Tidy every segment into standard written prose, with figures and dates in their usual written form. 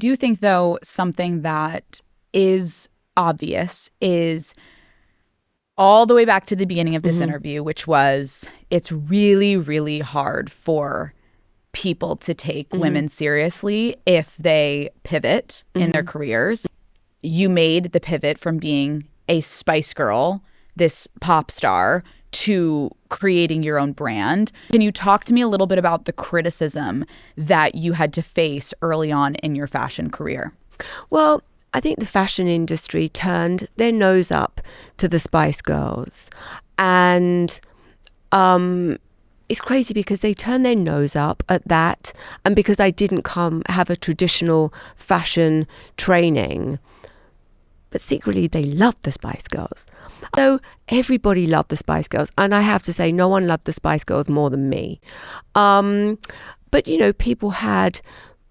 do think, though, something that is obvious is all the way back to the beginning of this interview, which was it's really, really hard for people to take women seriously if they pivot in their careers. You made the pivot from being a Spice Girl, this pop star, to creating your own brand. Can you talk to me a little bit about the criticism that you had to face early on in your fashion career? Well, I think the fashion industry turned their nose up to the Spice Girls. And it's crazy because they turned their nose up at that. And because I didn't have a traditional fashion training. But secretly, they loved the Spice Girls. So everybody loved the Spice Girls. And I have to say, no one loved the Spice Girls more than me. But, people had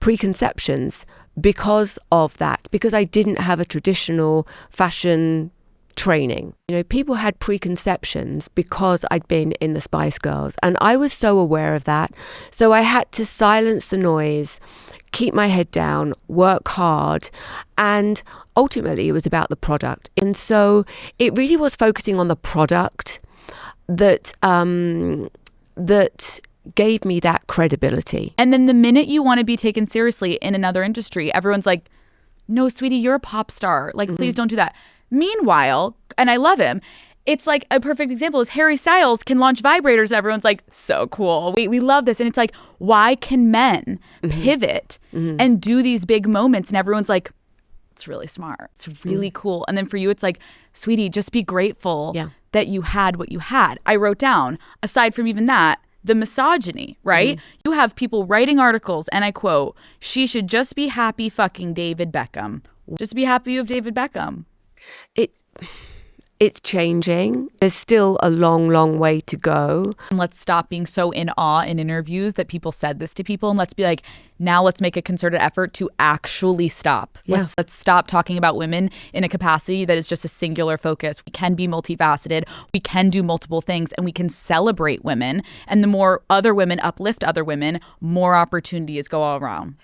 preconceptions because of that, because I didn't have a traditional fashion training. People had preconceptions because I'd been in the Spice Girls, and I was so aware of that. So I had to silence the noise, keep my head down, work hard, and ultimately it was about the product. And so it really was focusing on the product that gave me that credibility. And then the minute you want to be taken seriously in another industry, everyone's like, no, sweetie, you're a pop star. Like, please don't do that. Meanwhile, and I love him, it's like a perfect example is Harry Styles can launch vibrators. And everyone's like, so cool. We love this. And it's like, why can men pivot and do these big moments? And everyone's like, it's really smart. It's really cool. And then for you, it's like, sweetie, just be grateful that you had what you had. I wrote down, aside from even that, the misogyny, right? You have people writing articles, and I quote, she should just be happy fucking David Beckham. Just be happy you have David Beckham. It's changing. There's still a long, long way to go. And let's stop being so in awe in interviews that people said this to people. And let's be like, now let's make a concerted effort to actually stop. Yeah. Let's stop talking about women in a capacity that is just a singular focus. We can be multifaceted. We can do multiple things, and we can celebrate women. And the more other women uplift other women, more opportunities go all around.